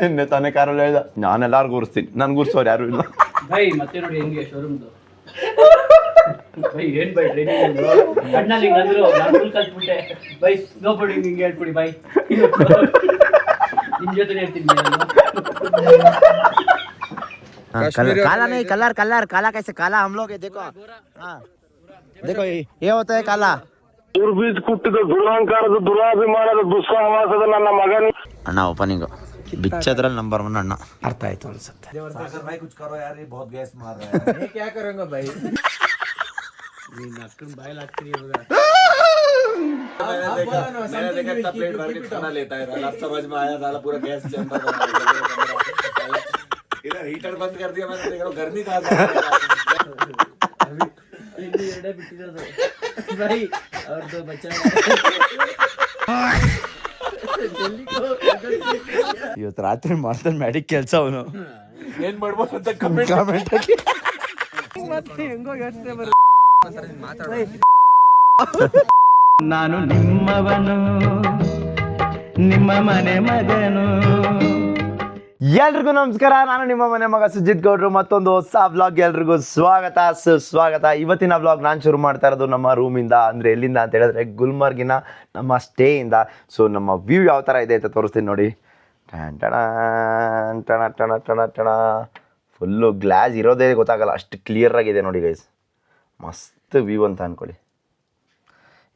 ನಿನ್ನೆ ತಾನೇ ಕಾರಲ್ಲಿ ಹೇಳ್ದ ನಾನು ಎಲ್ಲಾರು ಕೂರಿಸ್ತೀನಿ ನನ್ ಕೂರ್ಸೋರು ಯಾರು ಇಲ್ಲ ಬೈ ಮತ್ತೆ ನೋಡಿ ಹೆಂಗೆ ಶೋರೂಮ್ದು ಬೈ ಏನ್ ಬೈ ಟ್ರೈನಿಂಗ್ ಕಣ್ಣಲ್ಲಿ ಅಂದ್ರು ನಾನು ಫುಲ್ ಕಲ್ತ್ಬಿಟ್ಟೆ ಬೈ ಸ್ಲೋ ಬೋರ್ಡಿಂಗ್ ಹಿಂಗೆ ಹೇಳ್ಬಿಡಿ ಬೈ ನಿಮ್ ಜೊತೆ ಹೇಳ್ತೀನಿ काला नहीं कलर कलर काला कैसे काला हम लोग है देखो हाँ देखो ये होता है काला ದುರ್ಬೀಜ್ ಕುಟ್ಟಿದ ದುರಾಂಕಾರದ ದುರಾಭಿಮಾನದ ದುಸ್ಸಾಹಸದ ನನ್ನ ಮಗನಿ ಅಣ್ಣ ಓಪನಿಂಗ್ ಬಿಚ್ಚದ್ರಲ್ಲಿ ನಂಬರ್ 1 ಅಣ್ಣ ಅರ್ಥ ಆಯ್ತು ಅನ್ಸುತ್ತೆ भाई कुछ करो यार ये बहुत गैस मार रहा है मैं क्या करूंगा भाई ನೀನ್ ನಕ್ಕನ್ ಬಾಯಲ್ಲಿ ಹಾಕ್ತೀನಿ ಇವಾಗ मैंने देखा इतना प्लेट भर के खाना लेता है अब समझ में आया साला पूरा गैस चैम्बर इधर हीटर बंद कर दिया मैंने देखा गर्मी कहां से ಇಲ್ಲಿ ಎರಡೇ ಬಿಟ್ಟಿರೋದು भाई और दो बचा ಇವತ್ತು ರಾತ್ರಿ ಮಾಡ್ತಾನೆ ಮ್ಯಾಡಿಕ್ ಕೆಲಸ ಅವನು ಏನ್ ಮಾಡ್ಬೋದು ಅಂತ ಕಮೆಂಟ್ ಹಾಕಿ ಮತ್ತೆ ಹೆಂಗೋ ಯೋಚನೆ ನಾನು ನಿಮ್ಮವನು ನಿಮ್ಮ ಮನೆ ಮಗನು ಎಲ್ರಿಗೂ ನಮಸ್ಕಾರ. ನಾನು ನಿಮ್ಮ ಮನೆ ಮಗ ಸುಜಿತ್ ಗೌಡ್ರು. ಮತ್ತೊಂದು ಹೊಸ ವ್ಲಾಗ್ ಎಲ್ರಿಗೂ ಸ್ವಾಗತ ಸುಸ್ವಾಗತ. ಇವತ್ತಿನ ವ್ಲಾಗ್ ನಾನು ಶುರು ಮಾಡ್ತಾ ಇರೋದು ನಮ್ಮ ರೂಮಿಂದ. ಅಂದರೆ ಎಲ್ಲಿಂದ ಅಂತ ಹೇಳಿದ್ರೆ ಗುಲ್ಮರ್ಗಿನ ನಮ್ಮ ಸ್ಟೇಯಿಂದ. ಸೊ ನಮ್ಮ ವ್ಯೂ ಯಾವ ಥರ ಇದೆ ಅಂತ ತೋರಿಸ್ತೀನಿ ನೋಡಿ. ಟಣ ಟಣ ಟಣ ಟಣ ಟಣ ಫುಲ್ಲು ಗ್ಲಾಸ್ ಇರೋದೇ ಗೊತ್ತಾಗಲ್ಲ, ಅಷ್ಟು ಕ್ಲಿಯರಾಗಿದೆ ನೋಡಿ ಗೈಸ್. ಮಸ್ತ್ ವ್ಯೂ ಅಂತ ಅಂದ್ಕೊಳ್ಳಿ.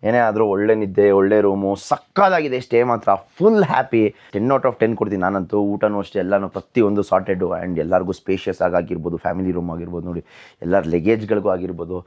ಏನೇ ಆದರೂ ಒಳ್ಳೆ ನಿದ್ದೆ, ಒಳ್ಳೆ ರೂಮು, ಸಕ್ಕತ್ತಾಗಿದೆ. ಸ್ಟೇ ಮಾತ್ರ ಫುಲ್ ಹ್ಯಾಪಿ. 10/10 ಕೊಡ್ತೀನಿ ನಾನಂತೂ. ಊಟನೂ ಅಷ್ಟೇ, ಎಲ್ಲನೂ ಪ್ರತಿಯೊಂದು ಸಾರ್ಟೆಡು ಆ್ಯಂಡ್ ಎಲ್ಲರಿಗೂ ಸ್ಪೇಷಿಯಸ್ ಆಗಿರ್ಬೋದು. ಫ್ಯಾಮಿಲಿ ರೂಮ್ ಆಗಿರ್ಬೋದು ನೋಡಿ, ಎಲ್ಲರ ಲೆಗೇಜ್ಗಳಿಗೂ ಆಗಿರ್ಬೋದು.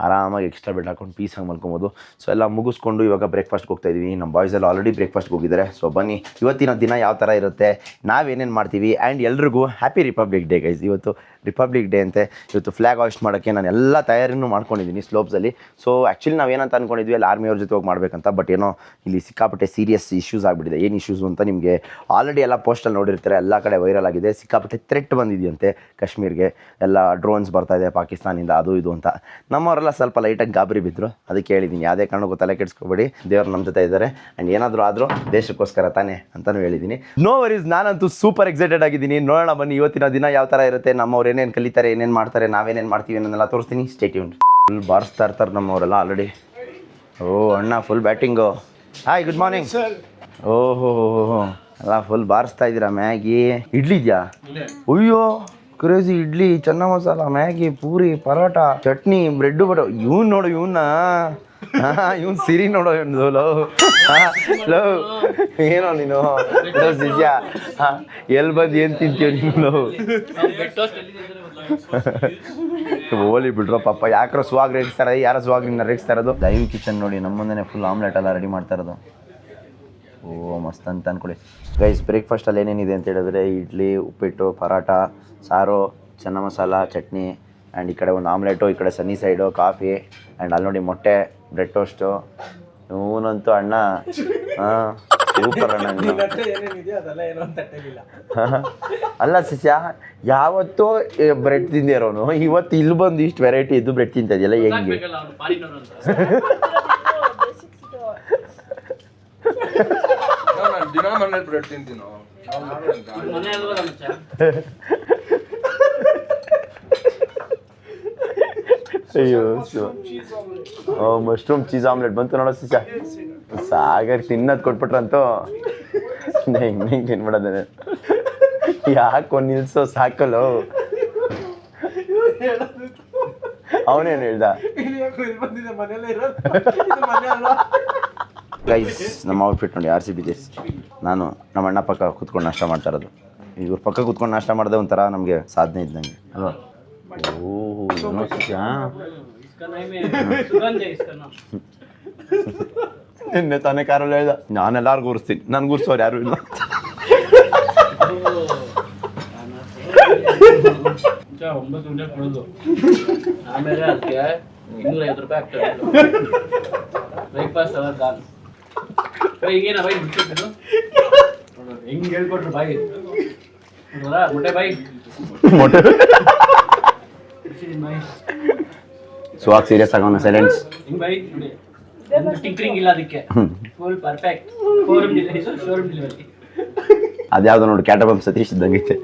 ಆರಾಮಾಗಿ ಎಕ್ಸ್ಟ್ರಾ ಬೆಡ್ ಹಾಕೊಂಡು ಪೀಸಾಗಿ ಮಲ್ಕೊಬೋದು. ಸೊ ಎಲ್ಲ ಮುಗಿಸ್ಕೊಂಡು ಇವಾಗ ಬ್ರೇಕ್ಫಾಸ್ಟ್ಗೆ ಹೋಗ್ತಾಯಿದ್ವಿ. ನಮ್ಮ ಬಾಯ್ಸ್ ಎಲ್ಲ ಆಲ್ರೆಡಿ ಬ್ರೇಕ್ಫಾಸ್ಟ್ಗೆ ಹೋಗಿದ್ದಾರೆ. ಸೊ ಬನ್ನಿ ಇವತ್ತಿನ ದಿನ ಯಾವ ಥರ ಇರುತ್ತೆ, ನಾವೇನೇನು ಮಾಡ್ತೀವಿ. ಆ್ಯಂಡ್ ಎಲ್ರಿಗೂ ಹ್ಯಾಪಿ ರಿಪಬ್ಲಿಕ್ ಡೇ ಗೈಸ್. ಇವತ್ತು ರಿಪಬ್ಲಿಕ್ ಡೇ ಅಂತೆ. ಇವತ್ತು ಫ್ಲ್ಯಾಗ್ ಹಾಯಿಸ್ಟ್ ಮಾಡೋಕ್ಕೆ ನಾನು ಎಲ್ಲ ತಯಾರಿನೂ ಮಾಡ್ಕೊಂಡಿದ್ದೀನಿ ಸ್ಲೋಪ್ಸಲ್ಲಿ. ಸೊ ಆ್ಯಕ್ಚುಲಿ ನಾವೇನಂತ ಅಂದ್ಕೊಂಡಿದ್ವಿ, ಅಲ್ಲಿ ಆರ್ಮಿಯವ್ರ ಜೊತೆ ಹೋಗಿ ಮಾಡಬೇಕಂತ. ಬಟ್ ಏನೋ ಇಲ್ಲಿ ಸಿಕ್ಕಾಪಟ್ಟೆ ಸೀರಿಯಸ್ ಇಶ್ಯೂಸ್ ಆಗಿಬಿಟ್ಟಿದೆ. ಏನು ಇಶ್ಯೂಸು ಅಂತ ನಿಮಗೆ ಆಲ್ರೆಡಿ ಎಲ್ಲ ಪೋಸ್ಟಲ್ಲಿ ನೋಡಿರ್ತಾರೆ. ಎಲ್ಲ ಕಡೆ ವೈರಲ್ ಆಗಿದೆ. ಸಿಕ್ಕಾಪಟ್ಟೆ ಥ್ರೆಟ್ ಬಂದಿದೆಯಂತೆ ಕಾಶ್ಮೀರ್ಗೆ. ಎಲ್ಲ ಡ್ರೋನ್ಸ್ ಬರ್ತಾಯಿದೆ ಪಾಕಿಸ್ತಾನಿಂದ, ಅದು ಇದು ಅಂತ. ನಮ್ಮವರೆಲ್ಲ ಸ್ವಲ್ಪ ಲೈಟಾಗಿ ಗಾಬರಿ ಬಿದ್ದರು. ಅದಕ್ಕೆ ಹೇಳಿದ್ದೀನಿ, ಯಾವುದೇ ಕಾರಣಕ್ಕೂ ತಲೆ ಕೆಡಿಸ್ಕೊಬೇಡಿ, ದೇವ್ರು ನಮ್ಮ ಜೊತೆ ಇದ್ದಾರೆ. ಆ್ಯಂಡ್ ಏನಾದರೂ ಆದರೂ ದೇಶಕ್ಕೋಸ್ಕರ ತಾನೇ ಅಂತಲೂ ಹೇಳಿದ್ದೀನಿ. ನೋ ವರೀಸ್, ನಾನಂತೂ ಸೂಪರ್ ಎಕ್ಸೈಟೆಡ್ ಆಗಿದ್ದೀನಿ. ನೋಡೋಣ ಬನ್ನಿ ಇವತ್ತಿನ ದಿನ ಯಾವ ಥರ ಇರುತ್ತೆ, ನಮ್ಮವ್ರು ಏನೇನು ಕಲಿತಾರೆ, ಏನೇನು ಮಾಡ್ತಾರೆ, ನಾವೇನೇನು ಮಾಡ್ತೀವಿ ಅನ್ನೋದೆಲ್ಲ ತೋರಿಸ್ತೀನಿ. Stay tuned. ಫುಲ್ ಬಾರಿಸ್ತಾ ಇರ್ತಾರೆ ನಮ್ಮವರೆಲ್ಲ ಆಲ್ರೆಡಿ. ಓ ಅಣ್ಣ full batting. Hi good morning. ಓಹೋ ಎಲ್ಲ ಫುಲ್ ಬಾರಿಸ್ತಾ ಇದ್ದೀರಾ. ಮ್ಯಾಗಿ, ಇಡ್ಲಿ ಇದೆಯಾ? ಅಯ್ಯೋ ಕ್ರೇಜಿ. ಇಡ್ಲಿ, ಚೆನ್ನ ಮಸಾಲ, ಮ್ಯಾಗಿ, ಪೂರಿ, ಪರೋಟ, ಚಟ್ನಿ, ಬ್ರೆಡ್ಡು ಬಟೋ. ಇವ್ನು ನೋಡು ಇವನ್ನ. ಇವ್ನು ಸಿರಿ ನೋಡೋ ಇವ್ನು. ಲೋ ಏನೋ ನೀನು ಸಿಜಾ ಎಲ್ಲಿ ಬಂದು ಏನು ತಿಂತೀವಿ ನೀನು? ಹೋಲಿ ಬಿಡ್ರೋ ಪಾಪ. ಯಾಕ್ರೋ ಸ್ವಾಗ್ ರೇಗಿಸ್ತಾರೆ, ಯಾರೋ ಸ್ವಾಗ್ ನಿನ್ನ ರೇಗಿಸ್ತಾ ಇರೋದು. ಲೈವ್ ಕಿಚನ್ ನೋಡಿ, ನಮ್ಮ ಮುಂದೆ ಫುಲ್ ಆಮ್ಲೆಟ್ ಎಲ್ಲ ರೆಡಿ ಮಾಡ್ತಾ ಇರೋದು. ಓ ಮಸ್ತ್ ಅಂತ ಅಂದ್ಕೊಳ್ಳಿ ಗೈಸ್. ಬ್ರೇಕ್ಫಾಸ್ಟಲ್ಲಿ ಏನೇನಿದೆ ಅಂತ ಹೇಳಿದ್ರೆ, ಇಡ್ಲಿ, ಉಪ್ಪಿಟ್ಟು, ಪರೋಟ, ಸಾರು, ಚೆನ್ನ ಮಸಾಲ, ಚಟ್ನಿ, ಆ್ಯಂಡ್ ಈ ಕಡೆ ಒಂದು ಆಮ್ಲೆಟು, ಈ ಕಡೆ ಸನ್ನಿ ಸೈಡು, ಕಾಫಿ, ಆ್ಯಂಡ್ ಅಲ್ಲಿ ನೋಡಿ ಮೊಟ್ಟೆ, ಬ್ರೆಡ್ ಟೋಸ್ಟು. ಇವನಂತೂ ಅಣ್ಣ ಸೂಪರ್ ಅಣ್ಣ. ಅಲ್ಲ ಶಿಷ್ಯ, ಯಾವತ್ತೂ ಬ್ರೆಡ್ ತಿಂದಿರೋನು, ಇವತ್ತು ಇಲ್ಲಿ ಬಂದು ಇಷ್ಟು ವೆರೈಟಿ ಇದ್ದು ಬ್ರೆಡ್ ತಿಂತಾ ಇದೆಯಲ್ಲ, ಹೆಂಗೆ? ದಿನ ಮನೇಲಿ ಬ್ರೆಡ್ ತಿಂತೀನೋ. ಅಯ್ಯೋ ಮಶ್ರೂಮ್ ಚೀಸ್ ಆಮ್ಲೆಟ್ ಬಂತು ನೋಡೋ ಶಿಷ್ಯ. ಸಾಗರ್ ತಿನ್ನೋದು ಕೊಟ್ಬಿಟ್ರಂತೂ ಹೆಂಗೆ ತಿನ್ಬಿಡೋದೇ. ಯಾಕೋ ನಿಲ್ಸೋ ಸಾಕಲ್ಲೋ. ಅವನೇನು ಹೇಳ್ದ ಗೈಸ್? ನಮ್ಮ ಔಟ್ಫಿಟ್ ನೋಡಿ, RCB ಜೆರ್ಸಿ. ನಾನು ನಮ್ಮ ಅಣ್ಣ ಪಕ್ಕ ಕೂತ್ಕೊಂಡು ನಾಷ್ಟ ಮಾಡ್ತಾ ಇರೋದು. ಇವ್ರ ಪಕ್ಕ ಕೂತ್ಕೊಂಡು ನಾಷ್ಟ ಮಾಡಿದೆ ಒಂಥರ ನಮಗೆ ಸಾಧನೆ ಇದ್ದಂಗೆ ಅಲ್ವಾ? ನಿನ್ನೆ ತಾನೇ ಕಾರಲ್ಲಿ ಹೇಳ್ದ ನಾನು ಎಲ್ಲಾರು ಕೂರಿಸ್ತೀನಿ ನನ್ ಕೂರಿಸೋರು ಯಾರು ಇಲ್ಲ. ಆಮೇಲೆ ಅದಕ್ಕೆ 250 ರೂಪಾಯಿ ಆಗ್ತದೆ ಬ್ರೇಕ್ಫಾಸ್ಟ್. ಹಿಂಗೇನ ಬೈ ಬಿಟ್ಟಿದ್ದು ಹೆಂಗ್ ಹೇಳ್ಕೊಟ್ರು ಬಾಯಿ ಮೊಟ್ಟೆ ಬಾಯಿ ಮೊಟ್ಟೆ. ಸ್ವಾಗ್ ಸೀರಿಯಸ್ ಆಗೋಣ. ಸೈಲೆನ್ಸ್. ಹಿಂಗ್ ಬಾಯಿ ನೋಡಿ. ಒಂದು ಟಿಂಕರಿಂಗ್ ಇಲ್ಲ ಅದಕ್ಕೆ, ಫುಲ್ ಪರ್ಫೆಕ್ಟ್. Showroom delivery. ಅದ್ಯಾವ್ದು ನೋಡಿ ಕ್ಯಾಟಬಮ್ ಸತೀಶ್ ಇದ್ದಂಗೈತೆ.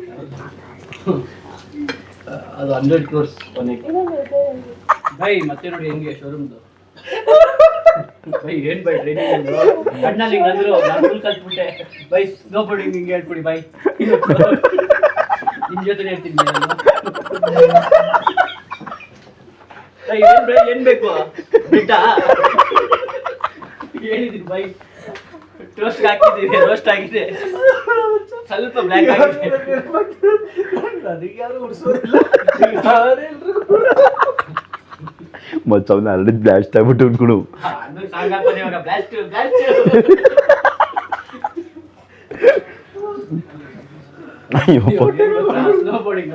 ಅದು 100 crores ಕೊನೆಗೆ. ಬೈ ಮತ್ತೆ ನೋಡಿ ಹೆಂಗೆ ಶೋರೂಮ್ದು. ಬೈ ಏನ್ ಬೈ ಟ್ರೈನಿಂಗ್ ಕಣ್ಣಲ್ಲಿ ಹಿಂಗಂದ್ರು ನಾನು ಫುಲ್ ಕಲ್ತ್ಬಿಟ್ಟೆ. ಬೈ ಸ್ನೋ ಬೋರ್ಡಿಂಗ್ ಹಿಂಗೆ ಹೇಳ್ಬಿಡಿ ಬೈ. ನಿಮ್ ಜೊತೆ ಹೇಳ್ತೀನಿ ನಾನು. ಬೈ ಏನ್ ಬೇಕು ಬಿಟ್ಟ ಹೇಳಿದೀನಿ ಬೈ. ಟೋಸ್ಟ್ ಹಾಕಿದ್ದೀವಿ, ರೋಸ್ಟ್ ಆಗಿದೆ, ಸ್ವಲ್ಪ ಬ್ಲ್ಯಾಕ್ ಆಗಿದೆ. ಅದಕ್ಕೆ ಯಾರು ಉಡ್ಸೋದಿಲ್ಲ. ಮತ್ತೆ ಅವನ್ನ ಅರಡಿದ್ ಬ್ಲಾಸ್ಟ್ ಆಗ್ಬಿಟ್ಟು ಉಂಟ್ಕೊಡು. ಸಾಕಾಗ್ಬೋದು ಇವಾಗ ಬ್ಲಾಸ್ಟ್ ಬ್ಲಾಸ್ಟ್. ಸ್ನೋ ಬೋರ್ಡಿಂಗ್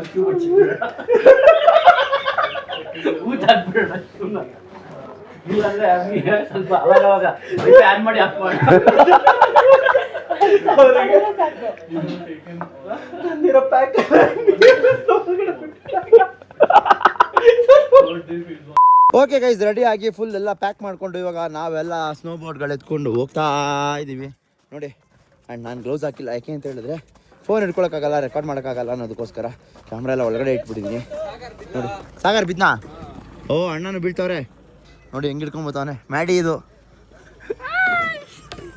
ಊಟ ಹಾಕ್ಬಿಡೋಣ ಸುಮ್ಮನೆ. ಇಲ್ಲಾಂದ್ರೆ ಸ್ವಲ್ಪ ಅವಾಗ ಅವಾಗ ಆನ್ ಮಾಡಿ ಆಫ್ ಮಾಡಿ. ಓಕೆ ಗೈಸ್, ರೆಡಿ ಆಗಿ ಫುಲ್ ಎಲ್ಲ ಪ್ಯಾಕ್ ಮಾಡ್ಕೊಂಡು ಇವಾಗ ನಾವೆಲ್ಲ ಸ್ನೋ ಬೋರ್ಡ್ಗಳು ಎತ್ಕೊಂಡು ಹೋಗ್ತಾ ಇದ್ದೀವಿ ನೋಡಿ. ಆ್ಯಂಡ್ ನಾನು ಗ್ಲೌಸ್ ಹಾಕಿಲ್ಲ, ಯಾಕೆ ಅಂತ ಹೇಳಿದ್ರೆ ಫೋನ್ ಹಿಡ್ಕೊಳಕ್ಕಾಗಲ್ಲ, ರೆಕಾರ್ಡ್ ಮಾಡೋಕ್ಕಾಗಲ್ಲ ಅನ್ನೋದಕ್ಕೋಸ್ಕರ ಕ್ಯಾಮ್ರಾ ಎಲ್ಲ ಒಳಗಡೆ ಇಟ್ಬಿಟ್ಟಿದ್ದೀನಿ ನೋಡಿ. ಸಾಗರ್ ಬಿದ್ನಾ? ಓ ಅಣ್ಣನು ಬೀಳ್ತವ್ರೆ ನೋಡಿ, ಹೆಂಗೆ ಹಿಡ್ಕೊಂಬತ್ತವನೆ ಮ್ಯಾಡಿ. ಇದು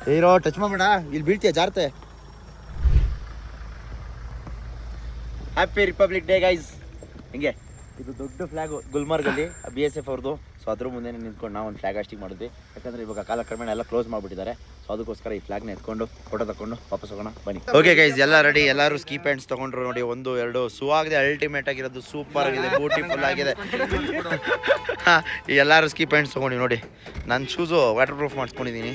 ಹೀರೋ ಟಚ್ ಮಾಡಬೇಡ, ಇಲ್ಲಿ ಬೀಳ್ತೀಯ, ಜಾರತೆ. Happy republic day guys. ಹಿಂಗೆ ಇದು ದೊಡ್ಡ ಫ್ಲಾಗು ಗುಲ್ಮರ್ಗಲ್ಲಿ BSF ಅವ್ರದ್ದು. ಸೊ ಅದ್ರ ಮುಂದೆ ನಿಂತ್ಕೊಂಡು ನಾವು ಒಂದು ಫ್ಲಾಗ್ ಹಾಸ್ಟಿಂಗ್ ಮಾಡಿದ್ವಿ, ಯಾಕಂದರೆ ಇವಾಗ ಕಾಲಕ್ರಮೇಣ ಎಲ್ಲ ಕ್ಲೋಸ್ ಮಾಡಿಬಿಟ್ಟಿದ್ದಾರೆ. ಸೊ ಅದಕ್ಕೋಸ್ಕರ ಈ ಫ್ಲಾಗ್ನ ಎತ್ಕೊಂಡು ಫೋಟೋ ತಗೊಂಡು ವಾಪಸ್ ಹೋಗೋಣ ಬನ್ನಿ. ಓಕೆ ಗೈಸ್, ಎಲ್ಲ ರೆಡಿ, ಎಲ್ಲರೂ ಸ್ಕೀ ಪ್ಯಾಂಟ್ಸ್ ತೊಗೊಂಡ್ರು ನೋಡಿ. 1 2 ಆಗಿದೆ, ಅಲ್ಟಿಮೇಟ್ ಆಗಿರೋದು, ಸೂಪರ್ ಆಗಿದೆ, ಬ್ಯೂಟಿಫುಲ್ ಆಗಿದೆ. ಎಲ್ಲರೂ ಸ್ಕೀ ಪ್ಯಾಂಟ್ಸ್ ತೊಗೊಂಡು ನೋಡಿ. ನನ್ನ ಶೂಸು ವಾಟರ್ ಪ್ರೂಫ್ ಮಾಡಿಸ್ಕೊಂಡಿದ್ದೀನಿ.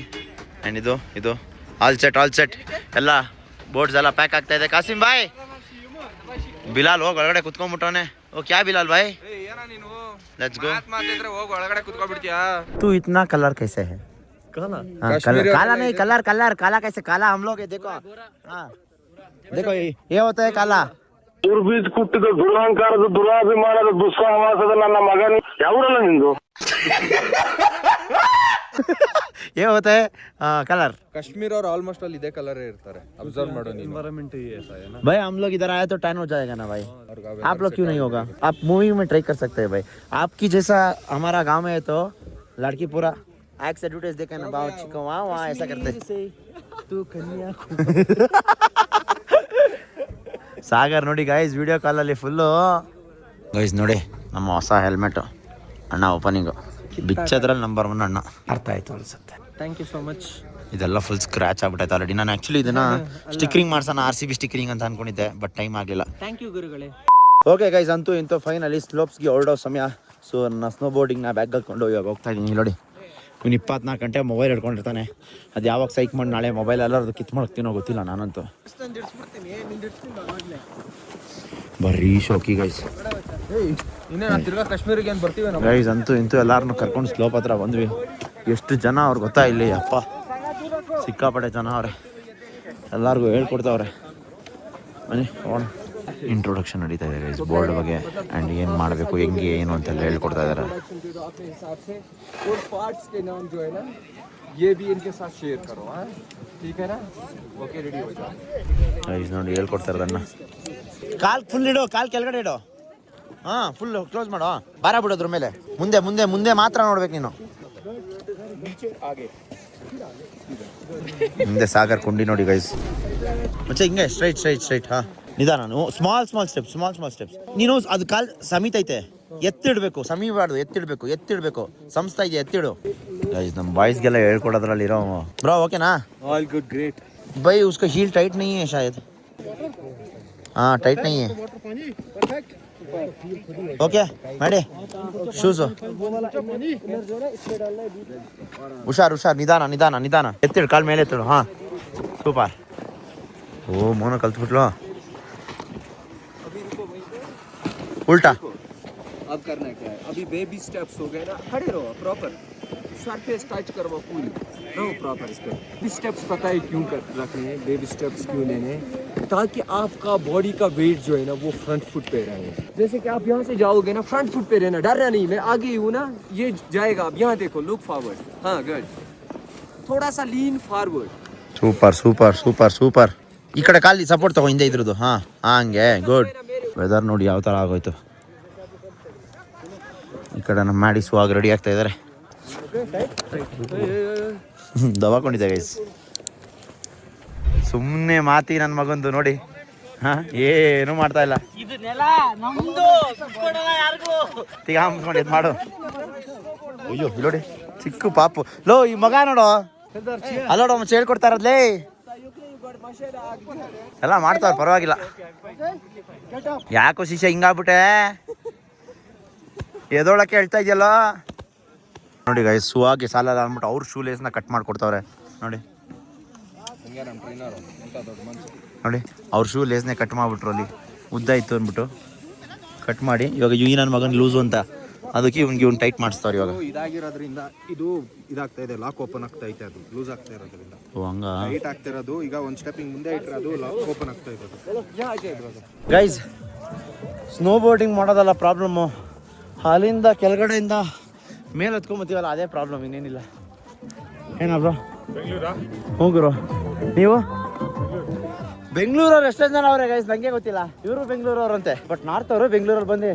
ಆ್ಯಂಡ್ ಇದು ಆಲ್ ಸೆಟ್ ಎಲ್ಲ ಬೋರ್ಡ್ಸ್ ಎಲ್ಲ ಪ್ಯಾಕ್ ಆಗ್ತಾ ಇದೆ. ಕಾಸಿಂ ಬಾಯ್, ಬಿಲಾಲ್ ಹೋಗಿ ಒಳಗಡೆ ಕುತ್ಕೊಂಡ್ಬಿಟ್ಟವನೆ. ಓ ಕ್ಯಾ ಬಿಲಾಲ್ ಭಾई, लेट्स गो. ಹೋಗಿ ಒಳಗಡೆ ಕುತ್ಕೊಂಡ್ಬಿಡ್ತೀಯಾ? तू इतना कलर कैसे है? काला नहीं, कलर काला कैसे? काला हम लोग है, देखो. हाँ देखो, ये होता है काला. ದುರ್ಬೀಜ್ ಕುಟ್ಟಿದ ದುರಹಂಕಾರದ ದುರಾಭಿಮಾನದ ದುಸ್ಸಾಹಸದ ನನ್ನ ಮಗನ ಯಾವೂರಲ್ಲ ನಿಂದು? ये होता है कलर. ಕಾಶ್ಮೀರ ಅವ್ರು ಆಲ್ಮೋಸ್ಟ್ ಅಲ್ಲಿ ಇದೇ ಕಲರ್ ಇರ್ತಾರೆ, ಅಬ್ಸರ್ವ್ ಮಾಡೋ ನೀನು. ಎನ್वायरमेंट ही ऐसा है ना भाई. हम लोग इधर आए तो टैन हो जाएगा ना भाई. आप लोग क्यों नहीं होगा? आप मूवी में ट्राई कर सकते हैं भाई. आपकी जैसा हमारा गांव में है तो लड़की पूरा एक्स एडवर्टाइज देखे ना, बाव चिको वहाँ ऐसा करते. तू कन्या ಸಾಗರ್ ನೋಡಿ ಗೈಸ್, ವಿಡಿಯೋ ಕಾಲಲ್ಲಿ ಫುಲ್ಲು ಗೈಸ್ ನೋಡಿ. ನಮ್ಮ ಹೊಸ ಹೆಲ್ಮೆಟ್ ಅಣ್ಣ ಓಪನಿಂಗು ಬಿಚ್ಚದ್ರಲ್ಲಿ ನಂಬರ್ 1 ಅಣ್ಣ. ಅರ್ಥ ಆಯ್ತು ಅನ್ಸುತ್ತೆ. Thank you so much. ಇದೆಲ್ಲ ಫುಲ್ ಸ್ಕ್ರಾಚ್ ಆಗ್ಬಿಟ್ಟೈತೆ ಆಲ್ರೆಡಿ. ನಾನು ಆ್ಯಕ್ಚುಲಿ ಇದನ್ನ ಸ್ಟಿಕ್ಕರಿಂಗ್ ಮಾಡ್ಸೋಣ, RCB ಸ್ಟಿಕ್ಕರಿಂಗ್ ಅಂತ ಅನ್ಕೊಂಡಿದ್ದೆ, ಬಟ್ ಟೈಮ್ ಆಗಲಿಲ್ಲ. ಥ್ಯಾಂಕ್ ಯು ಗುರುಗಳೇ. ಓಕೆ ಗೈಸ್, ಅಂತೂ ಇಂತೂ ಫೈನಲಿ ಸ್ಲೋಪ್ಸ್ಗೆ ಹೊರಡೋ ಸಮಯ. ಸೊ ನನ್ನ ಸ್ನೋ ಬೋರ್ಡಿಂಗ್ನ ಬ್ಯಾಗ್ ಹಾಕೊಂಡು ಇವಾಗ ಹೋಗ್ತಾ ಇದ್ದೀನಿ ನೋಡಿ. ಇವ್ನು 24 ಗಂಟೆ ಮೊಬೈಲ್ ಹಿಡ್ಕೊಂಡಿರ್ತಾನೆ. ಅದು ಯಾವಾಗ ಸೈಕ್ ಮಾಡಿ ನಾಳೆ ಮೊಬೈಲ್ ಎಲ್ಲರದು ಕಿತ್ ಮಾಡ್ತೀನೋ ಗೊತ್ತಿಲ್ಲ. ನಾನಂತೂ ಬರ್ರೀ ಶೋಕಿ ಗೈಸ್. ಕಾಶ್ಮೀರಿಗೆ ಏನು ಬರ್ತೀವಿ ಗೈಸ್, ಅಂತೂ ಇಂತೂ ಎಲ್ಲಾರನ್ನು ಕರ್ಕೊಂಡು ಸ್ಲೋಪ್ ಹತ್ರ ಬಂದ್ವಿ. ಎಷ್ಟು ಜನ ಅವ್ರು ಗೊತ್ತಾ ಇಲ್ಲಿ, ಅಪ್ಪ ಸಿಕ್ಕಾಪಟ್ಟೆ ಜನ ಅವ್ರೆ. ಎಲ್ಲರಿಗೂ ಹೇಳ್ಕೊಡ್ತಾವ್ರೆ. ಬನ್ನಿ ಹೋಗೋಣ. ಇಂಟ್ರೊಡಕ್ಷನ್ ನಡೀತಾ ಇದೆ ಗೈಸ್ ಬೋರ್ಡ್ ಬಗ್ಗೆ, ಆ್ಯಂಡ್ ಏನು ಮಾಡಬೇಕು, ಹೆಂಗೆ ಏನು ಅಂತೆಲ್ಲ ಹೇಳ್ಕೊಡ್ತಾ ಇದ್ದಾರೆ. ಗೈಸ್ ನೋಡಿ ಹೇಳ್ಕೊಡ್ತಾ ಇರೋದನ್ನ. ಕಾಲ್ ಫುಲ್ ಇಡು, ಕಾಲ್ ಕೆಳಗಡೆ ಇಡು. ಹಾಂ, ಫುಲ್ ಕ್ಲೋಸ್ ಮಾಡು. ಬಾರ ಬಿಡೋದ್ರ ಮೇಲೆ ಮುಂದೆ ಮುಂದೆ ಮುಂದೆ ಮಾತ್ರ ನೋಡ್ಬೇಕು ನೀನು. ಮುಂದೆ ಸಾಗರ್ ಕುಂಡಿ ನೋಡಿ ಗೈಸ್. ಮತ್ತೆ ಹಿಂಗೆ ಸ್ಟ್ರೈಟ್. ಹಾಂ, ನಿಧಾನ. Small steps. ನೀನು ಅದು ಕಾಲ್ ಸಮೀತೈತೆ, ಎತ್ತಿಡ್ಬೇಕು. ಸಮೀಬಾರ್ದು, ಎತ್ತಿಡ್ಬೇಕು. ಸಂಸ್ಥೆ ಇದೆ, ಎತ್ತಿಡು ಗೈಸ್. ನಮ್ಮ ಬಾಯ್ಸ್ಗೆಲ್ಲ ಹೇಳ್ಕೊಡೋದ್ರಲ್ಲಿ ಇರೋ ಬ್ರೋ. ಓಕೆನಾ? All good, great. भाई उसका हील टाइट नहीं है शायद. हाँ टाइट नहीं है. ओके मैडे शूज ಹುಷಾರ್ ನಿಧಾನ ಎತ್ತಿಡು, ಕಾಲ್ ಮೇಲೆ ಎತ್ತಿಡು. ಹಾಂ ಸೂಪರ್. ಓ ಮೋನ ಕಲ್ತ್ಬಿಟ್ಲು. उल्टा अब करना क्या है? अभी बेबी स्टेप्स हो गए ना, खड़े रहो प्रॉपर, सरफेस टच करो पूरी, रहो प्रॉपर. इस पे स्टेप्स पता है क्यों कर रखने हैं, बेबी स्टेप्स क्यों लेने हैं, ताकि आपका बॉडी का वेट जो है ना वो फ्रंट फुट पे रहे। जैसे कि आप यहाँ से जाओगे ना, फ्रंट फुट पे रहना, डरना नहीं, मैं आगे ही हूँ ना, ये जाएगा। अब यहाँ देखो, लुक फॉरवर्ड, हाँ गुड, थोड़ा सा lean forward. Super super super super. ಈ ಕಡೆ ಕಾಲಿ ಸಪೋರ್ಟ್ ತಗೋ, ಹಿಂದೆ ಇದ್ರದ್ದು. ಹಾಂ ಹಂಗೆ ಗುಡ್. ವೆದರ್ ನೋಡಿ ಯಾವ ಥರ ಆಗೋಯ್ತು. ಈ ಕಡೆ ನಮ್ಮ ಮಾಡಿ ಸ್ವಾಗ ರೆಡಿ ಆಗ್ತಾ ಇದ್ದಾರೆ. ದವಾಕೊಂಡಿದ್ದೆ ಗೈಸ್. ಸುಮ್ಮನೆ ಮಾತಿ ನನ್ನ ಮಗಂದು ನೋಡಿ. ಹಾಂ ಏನೂ ಮಾಡ್ತಾ ಇಲ್ಲ. ತಿಗಾಮ್ಸ್ಕೊಂಡು ಇದು ಮಾಡು. ಅಯ್ಯೋ ಇಲ್ಲಿ ನೋಡಿ ಚಿಕ್ಕ ಪಾಪು. ಲೋ ಈ ಮಗ ನೋಡು, ಅಲ್ಲೋಡು ಮಚ್ಚ ಹೇಳ್ಕೊಡ್ತಾ ಇರೋದ್ಲೇ. ಎಲ್ಲ ಮಾಡ್ತಾವ್ರ ಪರವಾಗಿಲ್ಲ. ಯಾಕೋ ಶಿಷ್ಯ ಹಿಂಗಾಗ್ಬಿಟ್ಟೆ, ಎದೊಳಕ್ಕೆ ಹೇಳ್ತಾ ಇದೆಯಲ್ಲ. ನೋಡಿ ಗೈಸ್, ಸುವಾಗಿ ಸಾಲಲ್ಲ ಅಂದ್ಬಿಟ್ಟು ಅವ್ರ ಶೂ ಲೇಸ್ನ ಕಟ್ ಮಾಡಿಕೊಡ್ತಾವ್ರೆ ನೋಡಿ. ನೋಡಿ ಅವ್ರ ಶೂ ಲೇಸ್ನೇ ಕಟ್ ಮಾಡಿಬಿಟ್ರು, ಅಲ್ಲಿ ಉದ್ದ ಇತ್ತು ಅಂದ್ಬಿಟ್ಟು ಕಟ್ ಮಾಡಿ. ಇವಾಗ ಈ ನನ್ನ ಮಗನ ಲೂಸು ಅಂತ, ಅದಕ್ಕೆ ಇವ್ನು ಟೈಟ್ ಮಾಡಿಸ್ತಾವ್ರೆ ಇವಾಗ. ಇದಾಗಿರೋದ್ರಿಂದ ಇದು ಇದಾಗ್ತಾ ಇದೆ, ಲಾಕ್ ಓಪನ್ ಆಗ್ತಾ ಐತೆ, ಅದು ಲೂಸ್ ಆಗ್ತಾ ಇರೋದ್ರಿಂದ. ಓ ಹಂಗ ಟೈಟ್ ಆಗ್ತಿರೋದು. ಈಗ ಒಂದು ಸ್ಟೆಪ್ಪಿಂಗ್ ಮುಂದೆ ಇಟ್ಟರೆ ಅದು ಲಾಕ್ ಓಪನ್ ಆಗ್ತಾ ಇರೋದು. ಗೈಸ್, ಸ್ನೋ ಬೋರ್ಡಿಂಗ್ ಮಾಡೋದಲ್ಲ ಪ್ರಾಬ್ಲಮ್ಮು, ಅಲ್ಲಿಂದ ಕೆಳಗಡೆಯಿಂದ ಮೇಲೆ ಹತ್ಕೊಂಬತ್ತೀವಲ್ಲ ಅದೇ ಪ್ರಾಬ್ಲಮ್, ಇನ್ನೇನಿಲ್ಲ. ಏನಾ ಬ್ರೋ? ಹೋಗಿರೋ ನೀವು? ಬೆಂಗಳೂರವ್ರು ಎಷ್ಟೊಂದು ಜನ ಅವರೇ ಗೈಸ್, ನನಗೆ ಗೊತ್ತಿಲ್ಲ. ಇವರು ಬೆಂಗಳೂರವ್ರಂತೆ, ಬಟ್ ನಾರ್ತ್ ಅವರು ಬೆಂಗಳೂರಲ್ಲಿ ಬಂದು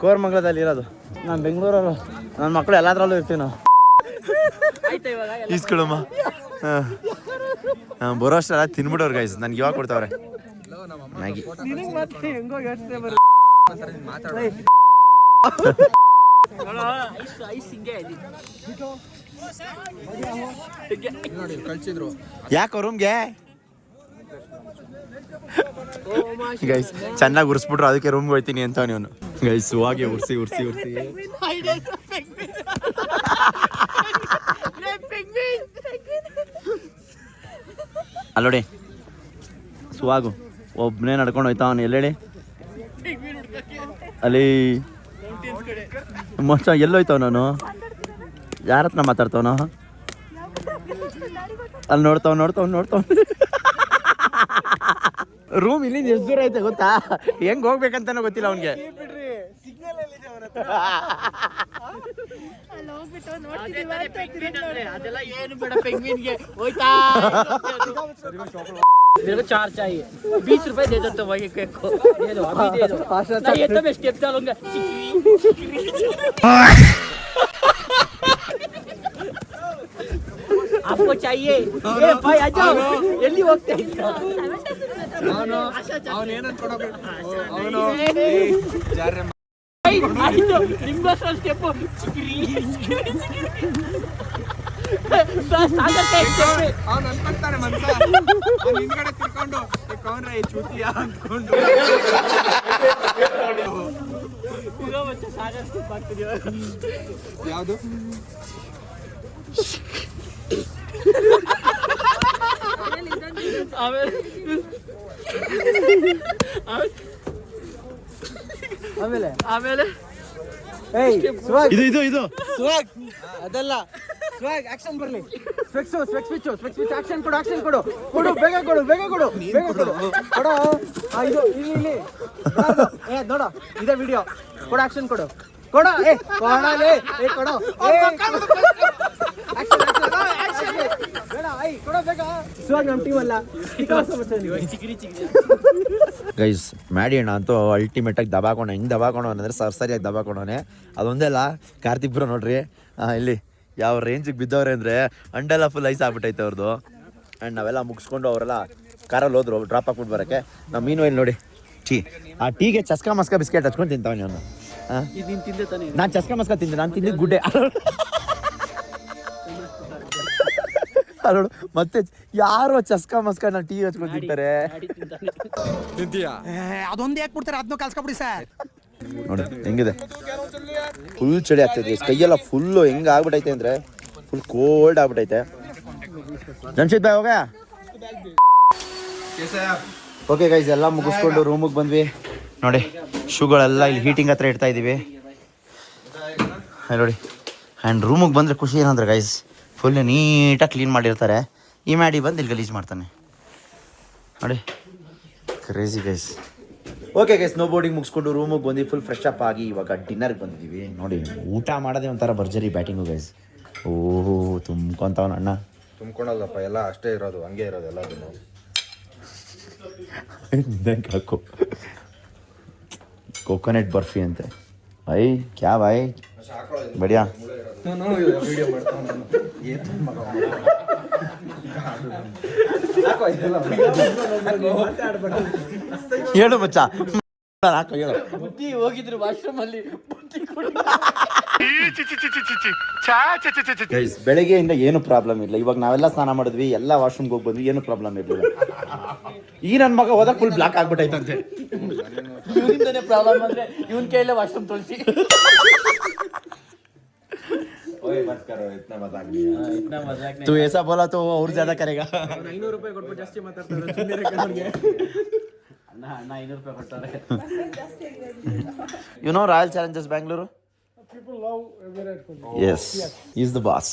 ಕೋರಮಂಗಲದಲ್ಲಿ ಇರೋದು. ನಾನು ಬೆಂಗಳೂರವರು, ನನ್ನ ಮಕ್ಕಳು ಎಲ್ಲಾದ್ರಲ್ಲೂ ಇರ್ತೀವಿ ನಾವು. ಈಸ್ಕೊಳಮ್ಮ. ಹಾಂ ಬರೋ ಅಷ್ಟಲ್ಲ ತಿನ್ಬಿಡೋರು ಗೈಸ್. ನನ್ಗೆ ಇವಾಗ ಕೊಡ್ತಾವ್ರೆ ಮ್ಯಾಗಿ. ಯಾಕೋ ರೂಮ್ಗೆ ಗೈಸ್ ಚೆನ್ನಾಗಿ ಉರ್ಸ್ಬಿಟ್ರು, ಅದಕ್ಕೆ ರೂಮ್ಗೆ ಹೋಗ್ತೀನಿ ಅಂತ ನೀನು. ಗೈಸ್ ಹಾಗೆ ಉರ್ಸಿ ಉರ್ಸಿ ಉರ್ಸಿ ಅಲ್ಲೋಡಿ ಸುವಾಗು ಒಬ್ಬನೇ ನಡ್ಕೊಂಡು ಹೋಯ್ತಾ ಅವನು. ಎಲ್ಲೇಳಿ ಅಲ್ಲಿ ಮಚ್ಚ ಎಲ್ಲೋಯ್ತಾವ, ನಾನು ಯಾರ ಹತ್ರ ಮಾತಾಡ್ತಾವನು? ಅಲ್ಲಿ ನೋಡ್ತಾವ್. ರೂಮ್ ಇಲ್ಲಿಂದ ಎಷ್ಟು ದೂರ ಐತೆ ಗೊತ್ತಾ? ಹೆಂಗ್ ಹೋಗ್ಬೇಕಂತಾನೂ ಗೊತ್ತಿಲ್ಲ ಅವನಿಗೆ. मेरे को 4 चाहिए, 20 रुपए दे दो तो वही केक को दे दो, अभी दे दो। नहीं ये तो मैं स्टेप डालूंगा। आपको चाहिए? ए भाई आ जाओ, जल्दी ಹೋಗ್ತಾ ಇದ್ದೀರಾ? ಅವನು ಏನಂತ ಕೊಡಬೇಕು, ಅವನು ಆಯ್ತು ನಿಮ್ಗೋಸ್ಕರ ಸ್ಟೆಪ್ ಅವ್ನು ಅನ್ಕೊಂತಾನೆ ಮನ್ಸ, ಅವ್ನು ಹಿಂದ್ಗಡೆ ತಿರ್ಕೊಂಡು ಕೌನ್ರೆ ಚೂತಿಯ ಅಂದ್ಕೊಂಡು ಯಾವುದು ಆಮೇಲೆ ಇದು ಸ್ವಾಗ್ ಅದಲ್ಲ, ಸ್ವಾಗ್ ಆಕ್ಷನ್ ಬರ್ಲಿ. ಸ್ಪೆಕ್ಸ್ ಆಕ್ಷನ್ ಕೊಡು ಬೇಗ ಕೊಡು ಕೊಡು. ಇದು ಇಲ್ಲಿ ಏ ನೋಡ, ಇದೇ ವಿಡಿಯೋ ಕೊಡು, ಆಕ್ಷನ್ ಕೊಡು ಏ ಕೊಡಲೇ, ಏ ಕೊಡು ಕೊಡು ಬೇಗ. ಸ್ವಾಗ್ ನಮ್ಮ ಟೀಮ್ ಅಲ್ಲ, ಗೈಸ್ ಮ್ಯಾಡಿ ಅಣ್ಣ ಅಂತೂ ಅಲ್ಟಿಮೇಟ್ ಆಗಿ ದಬಾಕೋಣ. ಹೆಂಗೆ ದಬಾಕೋಣ ಅಂದರೆ ಸರಿಯಾಗಿ ದಬಾಕೋಣೆ. ಅದೊಂದೇ ಅಲ್ಲ, ಕಾರ್ತಿಕ್ಬ್ರು ನೋಡ್ರಿ ಇಲ್ಲಿ ಯಾವ ರೇಂಜಿಗೆ ಬಿದ್ದವ್ರೆ ಅಂದರೆ ಅಂಡೆಲ್ಲ ಫುಲ್ ಐಸ್ ಆಗ್ಬಿಟ್ಟೈತೆ ಅವ್ರದ್ದು. ಆ್ಯಂಡ್ ನಾವೆಲ್ಲ ಮುಗಿಸ್ಕೊಂಡು ಅವರೆಲ್ಲ ಕಾರಲ್ಲಿ ಹೋದ್ರು ಡ್ರಾಪ್ ಹಾಕ್ಬಿಟ್ಟು ಬರೋಕ್ಕೆ. ನಮ್ಮ ಮೀನು ಇಲ್ಲಿ ನೋಡಿ ಆ ಟೀಗೆ ಚಸ್ಕಾ ಮಸ್ಕಾ ಬಿಸ್ಕೆಟ್ ಹಚ್ಕೊಂಡು ತಿಂತಾವೆ ನಾನು. ನಾನು ಚಸ್ಕಾ ಮಸ್ಕಾ ತಿಂದೆ, ನಾನು ತಿಂದಿದ್ದು ಗುಡ್ಡೆ. ನೋಡು ಮತ್ತೆ ಯಾರು ಚಸ್ಕಾ ಮಸ್ಕಾ ನಾನು ಟೀ ಹಚ್ಕೊಂಡು ತಿಂತಾರೆ. ಅದೊಂದು ಯಾಕೆ ಕೊಡ್ತಾರೆ, ಅದನ್ನ ಕಲ್ಸ್ಕೊಬಿಡಿ ಸರ್. ನೋಡಿ ಹೆಂಗಿದೆ, ಫುಲ್ ಚಳಿ ಆಗ್ತೈತೆ ಕೈಯೆಲ್ಲ ಫುಲ್ಲು. ಹೆಂಗೆ ಆಗ್ಬಿಟ್ಟೈತೆ ಅಂದರೆ ಫುಲ್ ಕೋಲ್ಡ್ ಆಗ್ಬಿಟ್ಟೈತೆ. ಜಮ್ಶೀದ್ ಬಾಯ್ ಹೋಗ. ಓಕೆ ಗೈಸ್, ಎಲ್ಲ ಮುಗಿಸ್ಕೊಂಡು ರೂಮಿಗೆ ಬಂದ್ವಿ ನೋಡಿ. ಶೂಗಳೆಲ್ಲ ಇಲ್ಲಿ ಹೀಟಿಂಗ್ ಹತ್ರ ಇಡ್ತಾ ಇದ್ದೀವಿ ನೋಡಿ. ಆ್ಯಂಡ್ ರೂಮಿಗೆ ಬಂದರೆ ಖುಷಿ ಏನಂದ್ರೆ ಗೈಸ್, ಫುಲ್ ನೀಟಾಗಿ ಕ್ಲೀನ್ ಮಾಡಿರ್ತಾರೆ. ಈ ಮ್ಯಾಡಿ ಬಂದು ಇಲ್ಲಿ ಗಲೀಜು ಮಾಡ್ತಾನೆ ನೋಡಿ. Crazy guys. Okay guys, snow boarding ಮುಗಿಸ್ಕೊಂಡು ರೂಮಿಗೆ ಬಂದು ಫುಲ್ ಫ್ರೆಶ್ ಅಪ್ ಆಗಿ ಇವಾಗ ಡಿನ್ನರ್ಗೆ ಬಂದಿದ್ದೀವಿ. ನೋಡಿ ಊಟ ಮಾಡೋದೇ ಒಂಥರ ಭರ್ಜರಿ ಬ್ಯಾಟಿಂಗು ಗೈಸ್. ಓಹೋ ತುಂಬ್ಕೊಂತವನ ಅಣ್ಣ. ತುಂಬ್ಕೊಳಲ್ಲಪ್ಪ, ಎಲ್ಲ ಅಷ್ಟೇ ಇರೋದು, ಹಂಗೆ ಇರೋದು ಎಲ್ಲದನ್ನು. ಹಾಕು ಕೋಕೋನಟ್ ಬರ್ಫಿ ಅಂತೆ. ಭಾಯ್ ಕ್ಯಾ ಭಾಯ್ ಬಡಿಯಾ. ಹೇಳು ಮಚ್ಚ, ಹಾಕು ಹೇಳು. ಬುದ್ಧಿ ಹೋಗಿದ್ರು ವಾಶ್ರೂಮ್ ಅಲ್ಲಿ ಗೈಸ್ ಬೆಳಗ್ಗೆಯಿಂದ ಏನು ಪ್ರಾಬ್ಲಮ್ ಇಲ್ಲ. ಇವಾಗ ನಾವೆಲ್ಲ ಸ್ನಾನ ಮಾಡಿದ್ವಿ, ಎಲ್ಲ ವಾಶ್ರೂಮ್ಗೆ ಹೋಗಿ ಬಂದ್ವಿ, ಏನು ಪ್ರಾಬ್ಲಮ್ ಇರಲಿಲ್ಲ. ಈ ನನ್ನ ಮಗ ಹೋದಾಗ ಫುಲ್ ಬ್ಲಾಕ್ ಆಗ್ಬಿಟ್ಟೈತಂತೆ. ಇವರಿಂದನೇ ಪ್ರಾಬ್ಲಮ್ ಅಂದ್ರೆ ಇವನ್ ಕೈಯಲ್ಲೇ ವಾಶ್ರೂಮ್ ತೊಳಿಸಿ. तू ऐसा बोला तो और ज्यादा करेगा. 500 ರೂಪಾಯಿ ಕೊಟ್ಬಿಟ್ಟು ಜಾಸ್ತಿ ಮಾತಾಡ್ತಾರೆ. ಅಣ್ಣ 500 ರೂಪಾಯಿ ಕೊಡ್ತಾರೆ. You know Royal Challengers Bangalore? Yes, he's the boss.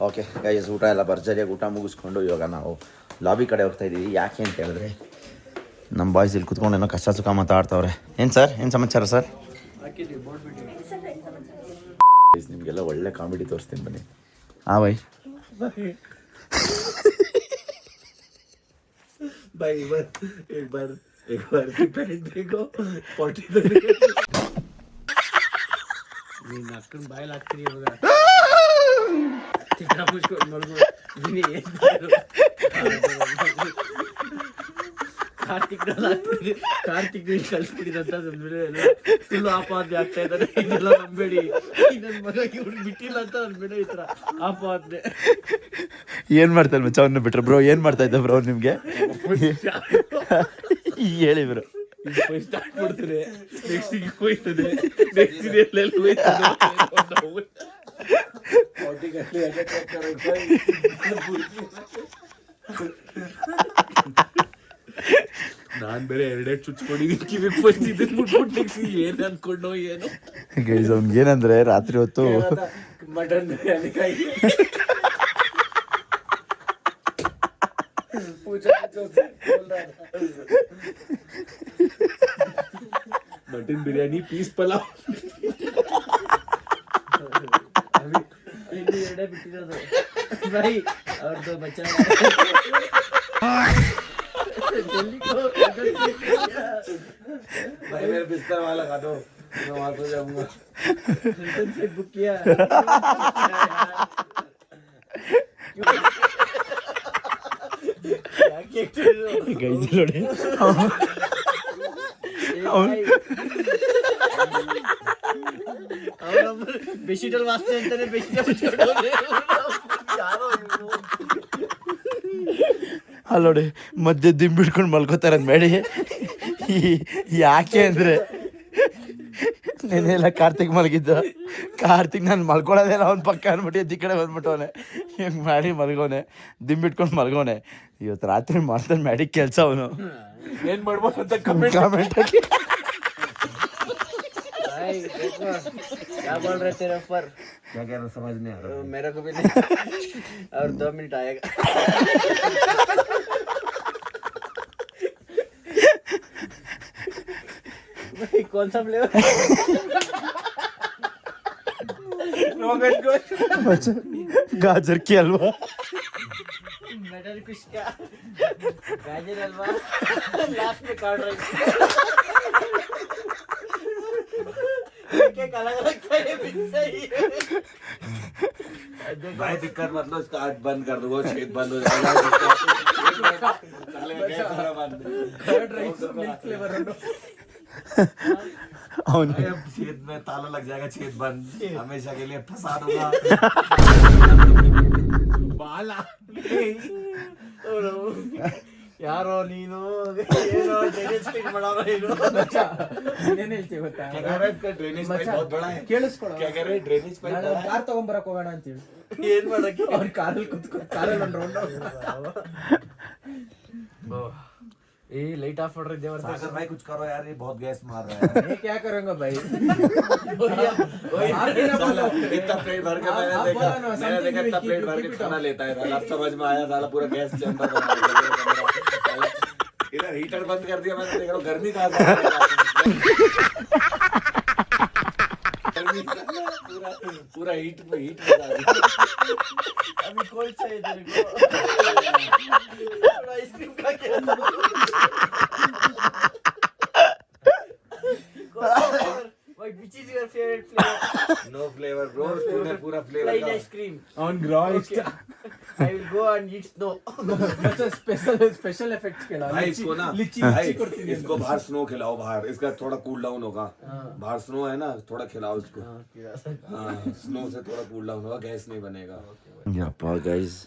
Okay guys, ಊಟ ಎಲ್ಲ ಭರ್ಜರಿಯಾಗಿ ಊಟ ಮುಗಿಸ್ಕೊಂಡು ಇವಾಗ ನಾವು ಲಾಬಿ ಕಡೆ ಹೋಗ್ತಾ ಇದ್ದೀವಿ. ಯಾಕೆ ಅಂತ ಹೇಳಿದ್ರೆ ನಮ್ಮ ಬಾಯ್ಸ್ ಇಲ್ಲಿ ಕುತ್ಕೊಂಡು ಏನೋ ಕಷ್ಟ ಸುಖ ಮಾತಾಡ್ತವ್ರೆ. ಏನು ಸರ್, ಏನು ಸಮಾಚಾರ ಸರ್? ನಿಮಗೆಲ್ಲ ಒಳ್ಳೆ ಕಾಮಿಡಿ ತೋರಿಸ್ತೀನಿ ಬನ್ನಿ. ಹಾಂ ಬೈ भाई एक बार पैंट देखो पॉटी ನೀನು ಅಕ್ಕನ ಬಾಯಲ್ಲಿ ಹಾಕ್ತೀನಿ ಇವಾಗ. ಚಿಕ್ಕ ಮುಚ್ಕೊಂಡು ನೋಡ್ಬೋದು. ಕಾರ್ತಿಕ್ ಕಳ್ಸ್ಬಿಟ್ಟಿದಂತ ಸುಳ್ಳು ಆಪಾದನೆ ಆಗ್ತಾ ಇದ್ದಾರೆ. ಇದೆಲ್ಲ ನಂಬೇಡಿ, ನನ್ನ ಮಗ ಇವ್ರು ಬಿಟ್ಟಿಲ್ಲ ಅಂತ ಅಂದ್ಬೇಡ. ಈ ಥರ ಆಪಾದನೆ ಏನು ಮಾಡ್ತಾರೆ ಮಚ್ಚ ಅವ್ರನ್ನ ಬಿಟ್ರೆ ಬ್ರೋ? ಏನು ಮಾಡ್ತಾ ಇದ್ದ ಬ್ರೋ ನಿಮಗೆ ಹೇಳಿ ಬ್ರೋ. ಸ್ಟಾರ್ಟ್ ಮಾಡ್ತಾರೆ, ನೆಕ್ಸ್ಟ್ ಹಿಂಗೆ ಹೋಯ್ತದೆ, ನೆಕ್ಸ್ಟ್ ಎಲ್ಲೆಲ್ಲಿ ಹೋಯ್ತದೆ. ನಾನ್ ಬೇರೆ 2 ಚುಚ್ಕೊಂಡಿದ್ದೀನಿ ಕಿವಿಗೆ ಫಸ್ಟ್ ಇದನ್ನ ಮುಟ್ಬಿಟ್ಟು ನೆಕ್ಸ್ಟ್ ಏನು ಅನ್ಕೊಂಡೋ ಏನೋ. ಗೈಸ್ ಅವ್ನಿಗೆ ಏನಂದ್ರೆ ರಾತ್ರಿ ಹೊತ್ತು mutton biryani mutton biryani piece pulao ಎರಡೇ ಬಿಟ್ಟಿರೋದು ಬೈ ಅವ್ರದ್ದು ಬಚ್ಚ. भाई मेरे बिस्तर वाला खा दो, मैं वहां सो जाऊंगा. से बुक किया ಗೈಸ್ ನೋಡಿ ಬೆಡ್ಶೀಟಲ್ಲಿ ವಾಸನೆ ಅಂತಾನೆ ಬೆಡ್ಶೀಟ್ ಅಲ್ಲಿ ನೋಡಿ ಮಧ್ಯೆ ದಿಂಬಿಡ್ಕೊಂಡು ಮಲ್ಕೋತಾರೆ ಬೇಡಿ. ಯಾಕೆ ಅಂದರೆ ನೆನೆಲ್ಲ ಕಾರ್ತಿಕ್ ಮಲಗಿದ್ದ. ಕಾರ್ತಿಕ್ ನಾನು ಮಲ್ಕೊಳ್ಳೋದೇಲ್ಲ ಅವ್ನ ಪಕ್ಕ ಅಂದ್ಬಿಟ್ಟು ಎದ್ದು ಈ ಕಡೆ ಬಂದ್ಬಿಟ್ಟವನೆ. ಹಿಂಗೆ ಮಾಡಿ ಮಲ್ಗೋನೆ, ದಿಂಬಿಟ್ಕೊಂಡು ಮಲ್ಗೋನೆ. ಇವತ್ತು ರಾತ್ರಿ ಮಾಡ್ತಾನೆ ಮ್ಯಾಡಿ ಕೆಲಸ ಅವನು. ಏನ್ ಮಾಡ್ಬೋದು ಅಂತ ಕಮೆಂಟ್ ಹಾಕಿ. क्या बोल रहे तेरे ऊपर? क्या कह रहा समझ नहीं आ रहा. मेरे को भी नहीं. और 2 मिनट आएगा. भाई कौन सा फ्लेवर? रोगन जोश, गाजर की हलवा, मटर कुछ क्या, गाजर हलवा, लास्ट में काट रही. एक अलग अलग सही है. भाई दिक्कत मतलब उसका आठ बंद कर दो, वो छेद बंद हो जाएगा. ಅವನು छेद में ताला लग जाएगा, छेद बंद हमेशा के लिए फंसा दूंगा. बाला ಯಾರೋ ನೀನು ಏನೋ ಡ್ರೈನೇಜ್ ಕ್ಲೀನ್ ಮಾಡೋರು ನೀನು. ಏನೇನು ಹೇಳ್ತೀವಿ ಗೊತ್ತಾ? ड्रेनेज पाइप बहुत बड़ा है. ಕೇಳಿಸ್ಕೊಳ್ಳೋ. क्या कह रहे हैं ड्रेनेज पाइप बड़ा है. ಕಾರ್ ತಗೊಂಬರಕ್ ಹೋಗೋಣ ಅಂತೀವಿ. ಏನ್ ಮಾಡಕ್ಕೆ? ಅವ್ರ ಕಾರಲ್ಲಿ ಕುತ್ಕೊಂಡು ಕಾರಲ್ಲಿ ಒಂದು ರೌಂಡ್. ए लाइट ऑफ कर दे. सागर भाई कुछ करो यार, ये बहुत गैस मार रहा है. मैं क्या करूंगा भाई? इतना प्लेट भर के मैंने देखा इतना प्लेट भर के खाना लेता है. अब समझ में आया, साला पूरा गैस चैम्बर इधर हीटर बंद कर दिया मैंने, देख रहा हूँ गर्मी कहाँ से पूरा हीट पे हीट अभी कोल्ड चाहिए तेरे को थोड़ा आइसक्रीम खा के What, which is your favorite flavor? No flavour bro, तूने पूरा फ्लेवर Plain का ice cream. ಅವ್ನ್ ಗ್ರಾ ಇಷ್ಟ. I will go and eat snow. ಮತ್ತೆ ಸ್ಪೆಷಲ್ ಎಫೆಕ್ಟ್ಸ್ ಕೇಳ. भाई इसको ना लिची भाई, ಕೊಡ್ತೀನಿ. इसको बाहर स्नो खिलाओ बाहर, इसका थोड़ा कूल डाउन होगा। बाहर स्नो है ना, थोड़ा खिलाओ इसको। हाँ, स्नो से थोड़ा कूल डाउन होगा, गैस नहीं बनेगा। ಯಪ್ಪ ಗೈಸ್,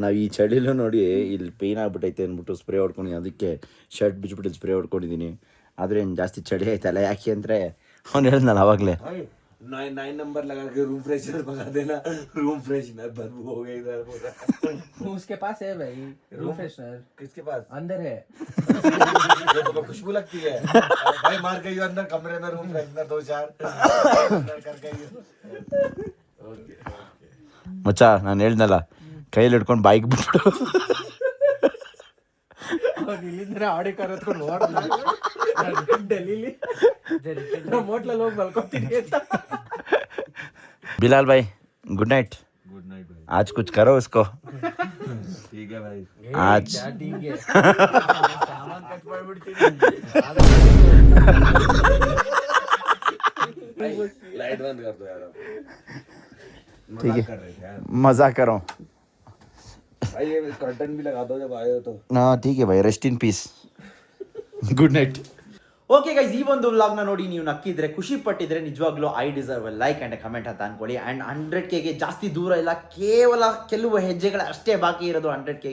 ನಾವು ಈ ಚಳಿಲೂ ನೋಡಿ ಇಲ್ಲಿ ಪೇನ್ ಆಗ್ಬಿಟ್ಟೈತೆ ಅಂದ್ಬಿಟ್ಟು ಸ್ಪ್ರೇ ಹೊಡ್ಕೊಂಡು ಅದಕ್ಕೆ ಶರ್ಟ್ ಬಿಚ್ಬಿಟ್ಟು ಸ್ಪ್ರೇ ಹೊಡ್ಕೊಂಡಿದ್ದೀನಿ. ಆದರೆ ಏನು ಜಾಸ್ತಿ ಚಳಿ ಆಯ್ತಲ್ಲ, ಯಾಕೆ ಅಂದರೆ ಅವ್ನು ಹೇಳಿದ್ನಲ್ಲ ಆವಾಗಲೇ 9 नंबर लगा के रूम फ्रेशनर भगा देना, रूम फ्रेशनर बदबू हो गई इधर पूरा। उसके पास है भाई रूम फ्रेशनर, किसके पास? अंदर है। ये तो खुशबू लगती है भाई, मार गई अंदर कमरे में रूम फ्रेशनर 2-4 कर गई। ಮಚ್ಚ ನಾನು ಹೇಳ್ದಲ್ಲ, ಕೈಯಲ್ಲಿ ಹಿಡ್ಕೊಂಡು ಬಾಯಿಗೆ ಬಿಟ್ಬಿಡು. ಇಲ್ಲಿಂದ್ರೆ ಆಡಿ ಕಾರ್ ಹತ್ಕೊಂಡು ಓಡೋಣ ಡೆಲ್ಲಿಲಿ ನಮ್ಮ ಹೋಟ್ಲಲ್ಲಿ ಹೋಗಿ ಮಲ್ಕೊತೀನಿ ಅಂತ. बिलाल भाई गुड नाइट. गुड नाइट भाई, आज कुछ करो इसको. ठीक है भाई। आज ಸಾಮಾನ್ ಕಟ್ ಮಾಡ್ಬಿಡ್ತೀನಿ. लाइट बंद कर दो यार, ठीक है, कर रहे थे यार मजाक कर रहा हूँ. भाई, ये कर्टन भी लगा दो जब आए हो तो। हाँ ठीक है भाई, rest in peace, good night. Okay guys, ಈ ಒಂದು ವ್ಲಾಗ್ನ ನೋಡಿ ನೀವು ನಕ್ಕಿದ್ರೆ, ಖುಷಿ ಪಟ್ಟಿದ್ರೆ, ನಿಜವಾಗ್ಲೂ I deserve A like and A comment ಅಂತ ಅನ್ಕೊಳ್ಳಿ. ಆ್ಯಂಡ್ 100K ಜಾಸ್ತಿ ದೂರ ಇಲ್ಲ, ಕೇವಲ ಕೆಲವು ಹೆಜ್ಜೆಗಳು ಅಷ್ಟೇ ಬಾಕಿ ಇರೋದು 100K.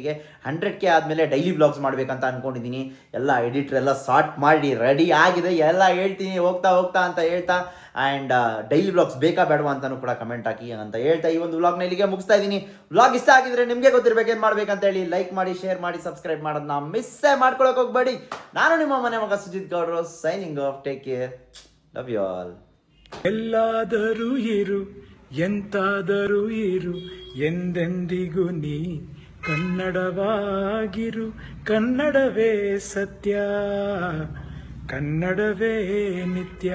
100K ಆದಮೇಲೆ ಡೈಲಿ ವ್ಲಾಗ್ಸ್ ಮಾಡಬೇಕಂತ ಅಂದ್ಕೊಂಡಿದ್ದೀನಿ. ಎಲ್ಲ ಎಡಿಟ್ರ್ ಎಲ್ಲ ಸಾರ್ಟ್ ಮಾಡಿ ರೆಡಿ ಆಗಿದೆ, ಎಲ್ಲ ಹೇಳ್ತೀನಿ ಹೋಗ್ತಾ ಹೋಗ್ತಾ ಅಂತ ಹೇಳ್ತಾ. ಆ್ಯಂಡ್ ಡೈಲಿ ವ್ಲಾಗ್ಸ್ ಬೇಕಾ ಬೇಡವಾ ಅಂತಲೂ ಕೂಡ ಕಮೆಂಟ್ ಹಾಕಿ ಅಂತ ಹೇಳ್ತಾ ಈ ಒಂದು ವ್ಲಾಗ್ನ ಇಲ್ಲಿಗೆ ಮುಗಿಸ್ತಾ ಇದ್ದೀನಿ. ವ್ಲಾಗ್ ಇಷ್ಟ ಆಗಿದ್ರೆ ನಿಮಗೆ ಗೊತ್ತಿರಬೇಕು ಏನು ಮಾಡ್ಬೇಕಂತ ಹೇಳಿ, ಲೈಕ್ ಮಾಡಿ, ಶೇರ್ ಮಾಡಿ, ಸಬ್ಸ್ಕ್ರೈಬ್ ಮಾಡೋದನ್ನ ಮಿಸ್ಸೇ ಮಾಡ್ಕೊಳಕ್ಕೆ ಹೋಗ್ಬೇಡಿ. ನಾನು ನಿಮ್ಮ ಮನೆ ಮಗ ಸುಜಿತ್ ಗೌಡ್ರು, signing off. Take care, love you all. ಎಲ್ಲಾದರೂ ಇರು, ಎಂತಾದರೂ ಇರು, ಎಂದೆಂದಿಗೂ ನೀ ಕನ್ನಡವಾಗಿರು. ಕನ್ನಡವೇ ಸತ್ಯ, ಕನ್ನಡವೇ ನಿತ್ಯ.